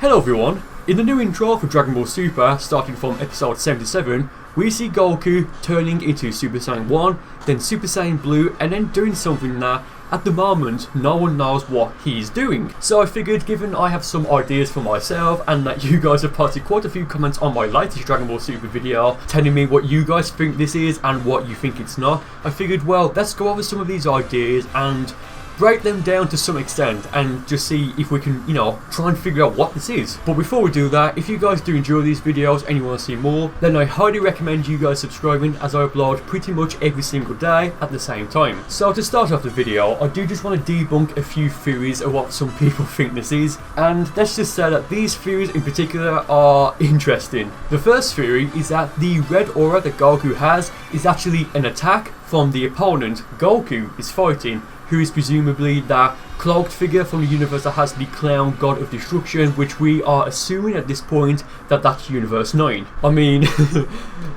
Hello everyone, in the new intro for Dragon Ball Super, starting from episode 77, we see Goku turning into Super Saiyan 1, then Super Saiyan Blue, and then doing something that, at the moment, no one knows what he's doing. So I figured, given I have some ideas for myself, and that you guys have posted quite a few comments on my latest Dragon Ball Super video, telling me what you guys think this is and what you think it's not, I figured, well, let's go over some of these ideas and break them down to some extent and just see if we can, try and figure out what this is. But before we do that, if you guys do enjoy these videos and you want to see more, then I highly recommend you guys subscribing, as I upload pretty much every single day at the same time. So to start off the video, I do just want to debunk a few theories of what some people think this is, and let's just say that these theories in particular are interesting. The first theory is that the red aura that Goku has is actually an attack from the opponent Goku is fighting, who is presumably that cloaked figure from the universe that has the clown god of destruction, which we are assuming at this point that that's universe 9. I mean,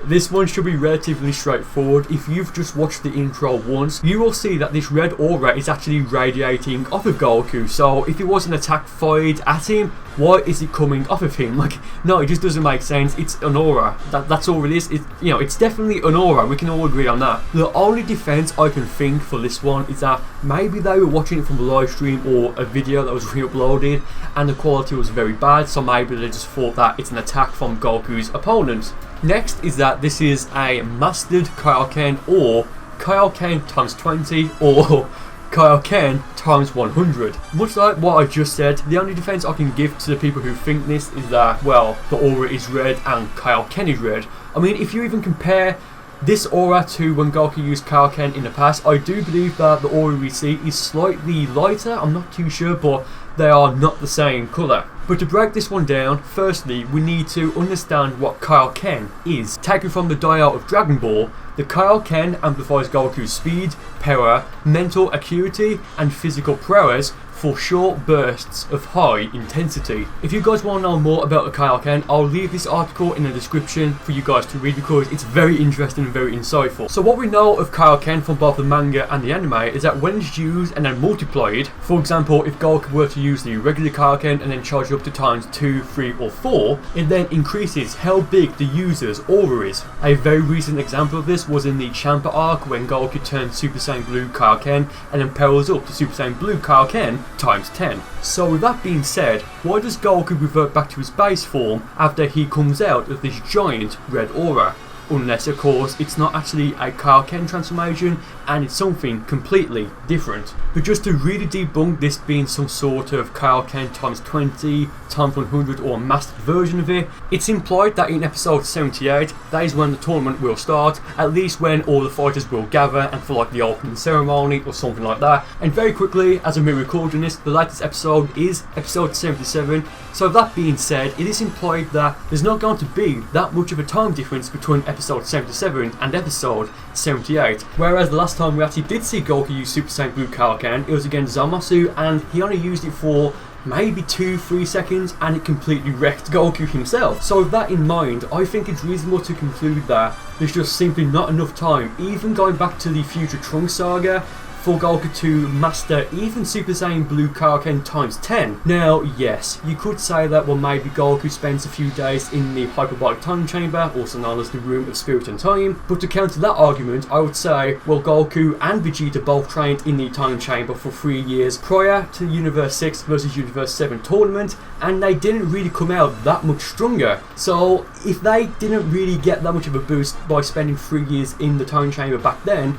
this one should be relatively straightforward. If you've just watched the intro once, you will see that this red aura is actually radiating off of Goku. So if it was an attack fired at him, why is it coming off of him? No, it just doesn't make sense. It's an aura. That's all it is. It's definitely an aura. We can all agree on that. The only defense I can think for this one is that maybe they were watching it from a live stream or a video that was re-uploaded and the quality was very bad, so maybe they just thought that it's an attack from Goku's opponent. Next is that this is a mastered Kaioken, or Kaioken times 20, or Kaioken times 100. Much like what I just said, the only defense I can give to the people who think this is that, well, the aura is red and Kaioken is red. I mean, if you even compare this aura to when Goku used Kaioken in the past, I do believe that the aura we see is slightly lighter. I'm not too sure, but they are not the same colour. But to break this one down, firstly, we need to understand what Kaioken is. Taken from the dial of Dragon Ball, the Kaioken amplifies Goku's speed, power, mental acuity, and physical prowess for short bursts of high intensity. If you guys want to know more about the Kaioken, I'll leave this article in the description for you guys to read because it's very interesting and very insightful. So what we know of Kaioken from both the manga and the anime is that when it's used and then multiplied, for example, if Goku were to use the regular Kaioken and then charge up to times 2, 3 or 4, it then increases how big the user's aura is. A very recent example of this was in the Champa arc when Goku turned Super Saiyan Blue Kaioken and then powers up to Super Saiyan Blue Kaioken times 10. So with that being said, why does Goku revert back to his base form after he comes out of this giant red aura? Unless, of course, it's not actually a Kaioken transformation and it's something completely different. But just to really debunk this being some sort of Kaioken times 20, times 100 or a mastered version of it, it's implied that in episode 78, that is when the tournament will start, at least when all the fighters will gather and for like the opening ceremony or something like that. And very quickly, as I'm recording this, the latest episode is episode 77, so that being said, it is implied that there's not going to be that much of a time difference between episode 77 and episode 78. Whereas the last time we actually did see Goku use Super Saiyan Blue Kaioken, it was against Zamasu, and he only used it for maybe 2-3 seconds and it completely wrecked Goku himself. So with that in mind, I think it's reasonable to conclude that there's just simply not enough time, even going back to the Future Trunks saga, for Goku to master even Super Saiyan Blue Kaioken times 10. Now, yes, you could say that, well, maybe Goku spends a few days in the hyperbolic time chamber, also known as the Room of Spirit and Time, but to counter that argument, I would say, well, Goku and Vegeta both trained in the time chamber for 3 years prior to the Universe 6 versus Universe 7 tournament, and they didn't really come out that much stronger. So, if they didn't really get that much of a boost by spending 3 years in the time chamber back then,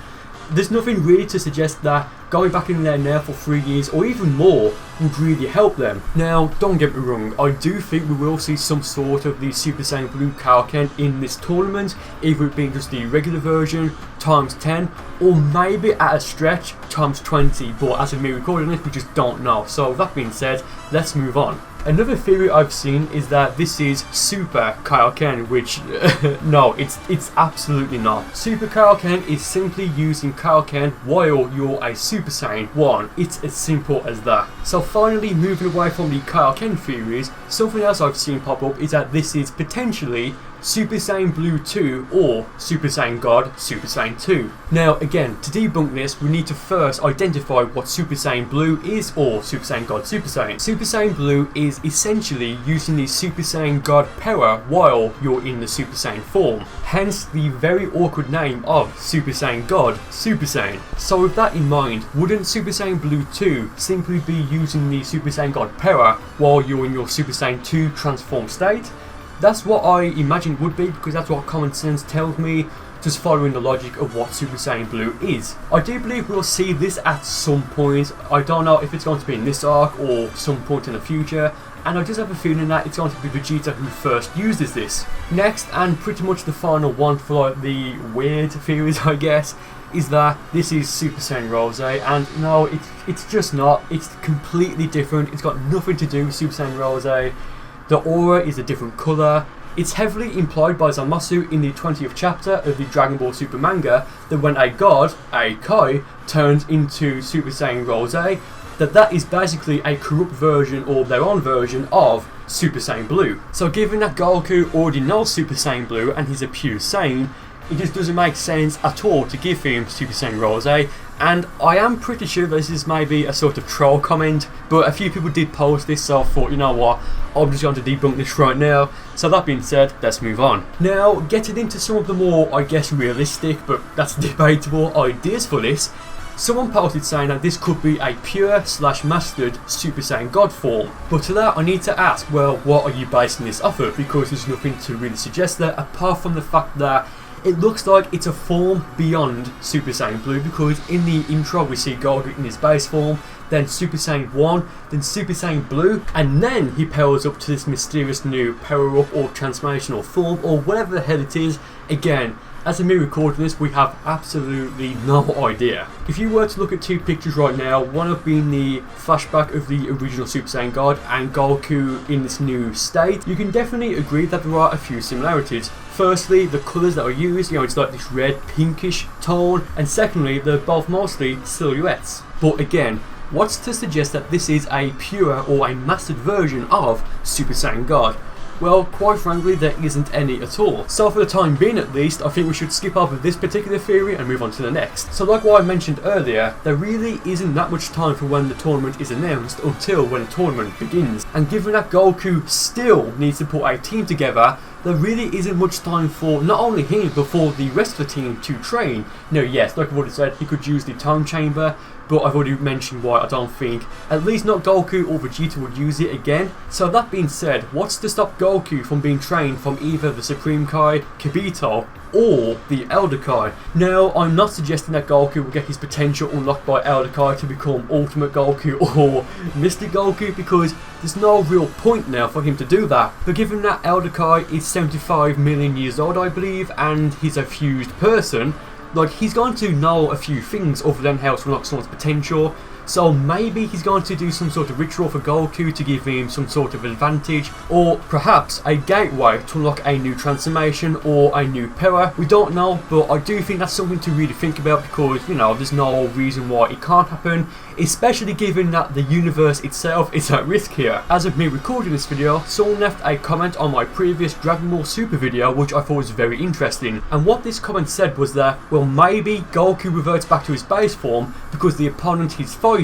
there's nothing really to suggest that going back in there now for 3 years or even more would really help them. Now, don't get me wrong, I do think we will see some sort of the Super Saiyan Blue Kaioken in this tournament, either it being just the regular version times 10 or maybe at a stretch times 20, but as of me recording this, we just don't know. So with that being said, let's move on. Another theory I've seen is that this is Super Kaioken, which no, it's absolutely not. Super Kaioken is simply using Kaioken while you're a Super Saiyan 1. It's as simple as that. So finally, moving away from the Kaioken theories, something else I've seen pop up is that this is potentially Super Saiyan Blue 2 or Super Saiyan God Super Saiyan 2. Now again, to debunk this we need to first identify what Super Saiyan Blue is or Super Saiyan God Super Saiyan. Super Saiyan Blue is essentially using the Super Saiyan God power while you're in the Super Saiyan form, hence the very awkward name of Super Saiyan God Super Saiyan. So with that in mind, wouldn't Super Saiyan Blue 2 simply be using the Super Saiyan God power while you're in your Super Saiyan 2 transformed state? That's what I imagine it would be, because that's what common sense tells me, just following the logic of what Super Saiyan Blue is. I do believe we'll see this at some point. I don't know if it's going to be in this arc or some point in the future, and I just have a feeling that it's going to be Vegeta who first uses this. Next, and pretty much the final one for like the weird theories I guess, is that this is Super Saiyan Rose, and no, it's just not. It's completely different. It's got nothing to do with Super Saiyan Rose. The aura is a different colour. It's heavily implied by Zamasu in the 20th chapter of the Dragon Ball Super manga that when a god, a Kai, turns into Super Saiyan Rose, that is basically a corrupt version or their own version of Super Saiyan Blue. So given that Goku already knows Super Saiyan Blue and he's a pure Saiyan, it just doesn't make sense at all to give him Super Saiyan Rose, and I am pretty sure this is maybe a sort of troll comment, but a few people did post this, so I thought, you know what, I'm just going to debunk this right now. So that being said, let's move on. Now, getting into some of the more, I guess, realistic, but that's debatable ideas for this, someone posted saying that this could be a pure / mastered Super Saiyan God form. But to that I need to ask, well, what are you basing this off of? Because there's nothing to really suggest that, apart from the fact that it looks like it's a form beyond Super Saiyan Blue, because in the intro we see Goku in his base form, then Super Saiyan 1, then Super Saiyan Blue, and then he powers up to this mysterious new power-up or transformational form, or whatever the hell it is. Again, as of me recording this, we have absolutely no idea. If you were to look at two pictures right now, one of being the flashback of the original Super Saiyan God and Goku in this new state, you can definitely agree that there are a few similarities. Firstly, the colours that are used, it's like this red pinkish tone, and secondly, they're both mostly silhouettes. But again, what's to suggest that this is a pure or a mastered version of Super Saiyan God? Well, quite frankly, there isn't any at all. So for the time being at least, I think we should skip over this particular theory and move on to the next. So like what I mentioned earlier, there really isn't that much time for when the tournament is announced until when the tournament begins. And given that Goku still needs to put a team together, there really isn't much time for not only him but for the rest of the team to train. Now yes, like I've already said, he could use the time chamber, but I've already mentioned why I don't think, at least not Goku or Vegeta, would use it again. So that being said, what's to stop Goku from being trained from either the Supreme Kai, Kibito, or the Elder Kai? Now, I'm not suggesting that Goku will get his potential unlocked by Elder Kai to become Ultimate Goku or Mystic Goku, because there's no real point now for him to do that. But given that Elder Kai is 75 million years old, I believe, and he's a fused person, like, he's going to know a few things other than how to unlock someone's potential. So maybe he's going to do some sort of ritual for Goku to give him some sort of advantage, or perhaps a gateway to unlock a new transformation or a new power. We don't know, but I do think that's something to really think about, because, there's no reason why it can't happen, especially given that the universe itself is at risk here. As of me recording this video, someone left a comment on my previous Dragon Ball Super video which I thought was very interesting, and what this comment said was that, well, maybe Goku reverts back to his base form because the opponent he's fighting,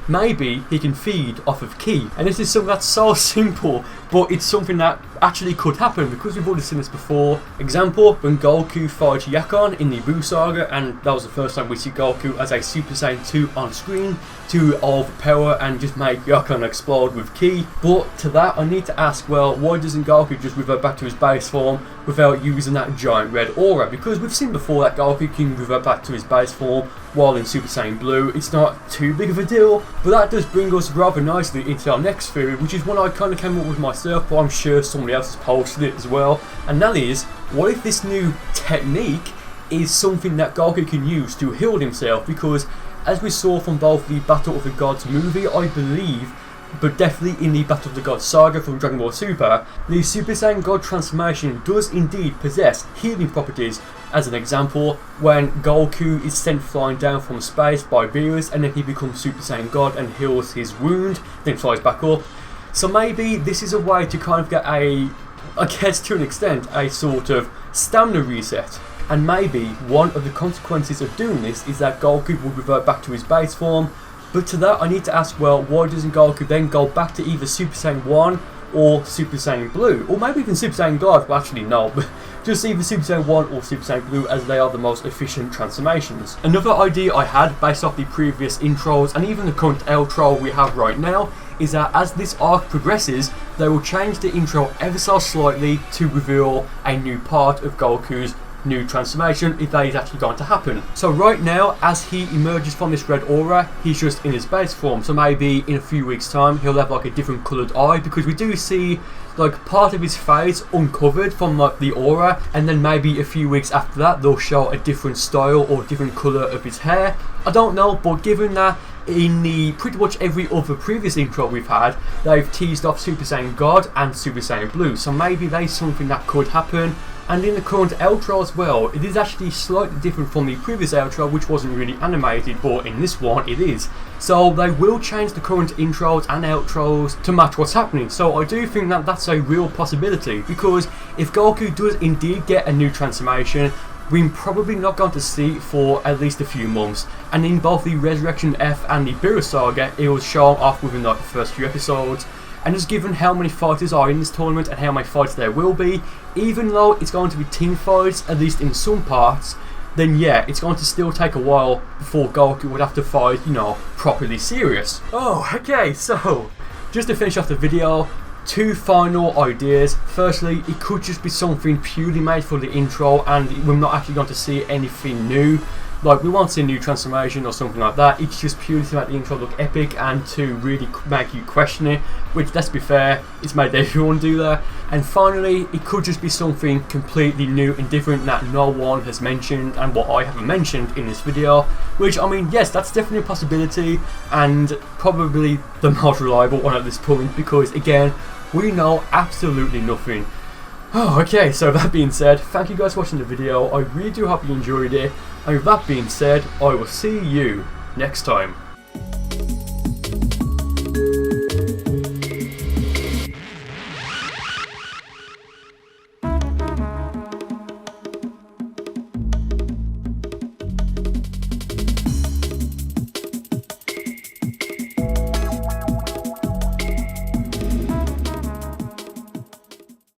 maybe he can feed off of ki. And this is something that's so simple, but it's something that actually could happen, because we've already seen this before. Example, when Goku fights Yakon in the Buu Saga, and that was the first time we see Goku as a Super Saiyan 2 on screen to overpower and just make Yakon explode with ki. But to that I need to ask, well, why doesn't Goku just revert back to his base form without using that giant red aura? Because we've seen before that Goku can revert back to his base form while in Super Saiyan Blue. It's not too big of a deal. But that does bring us rather nicely into our next theory, which is one I kind of came up with myself, but I'm sure somebody else has posted it as well. And that is, what if this new technique is something that Goku can use to heal himself? Because as we saw from both the Battle of the Gods movie, I believe, but definitely in the Battle of the Gods saga from Dragon Ball Super, the Super Saiyan God transformation does indeed possess healing properties. As an example, when Goku is sent flying down from space by Beerus, and then he becomes Super Saiyan God and heals his wound, then flies back up. So maybe this is a way to kind of get a I guess to an extent, a sort of stamina reset. And maybe one of the consequences of doing this is that Goku will revert back to his base form. But to that I need to ask, well, why doesn't Goku then go back to either Super Saiyan 1 or Super Saiyan Blue? Or maybe even Super Saiyan God, well actually no, but just either Super Saiyan 1 or Super Saiyan Blue, as they are the most efficient transformations. Another idea I had based off the previous intros and even the current outro we have right now is that as this arc progresses, they will change the intro ever so slightly to reveal a new part of Goku's new transformation, if that is actually going to happen. So right now, as he emerges from this red aura, he's just in his base form. So maybe in a few weeks time he'll have like a different coloured eye, because we do see like part of his face uncovered from like the aura, and then maybe a few weeks after that they'll show a different style or different colour of his hair. I don't know, but given that in the pretty much every other previous intro we've had, they've teased off Super Saiyan God and Super Saiyan Blue, so maybe that's something that could happen. And in the current outro as well, it is actually slightly different from the previous outro, which wasn't really animated, but in this one it is. So they will change the current intros and outros to match what's happening. So I do think that that's a real possibility, because if Goku does indeed get a new transformation, we're probably not going to see it for at least a few months. And in both the Resurrection F and the Beerus Saga, it was shown off within like the first few episodes. And just given how many fighters are in this tournament and how many fights there will be, even though it's going to be team fights, at least in some parts, then yeah, it's going to still take a while before Goku would have to fight, you know, properly serious. Oh, okay, so just to finish off the video, two final ideas. Firstly, it could just be something purely made for the intro and we're not actually going to see anything new. Like, we won't see a new transformation or something like that. It's just purely to make the intro look epic and to really make you question it, which, let's be fair, it's made everyone do that. And finally, it could just be something completely new and different that no one has mentioned and what I haven't mentioned in this video, which, I mean, yes, that's definitely a possibility and probably the most reliable one at this point, because again, we know absolutely nothing. Oh, okay, so that being said, thank you guys for watching the video. I really do hope you enjoyed it. And with that being said, I will see you next time.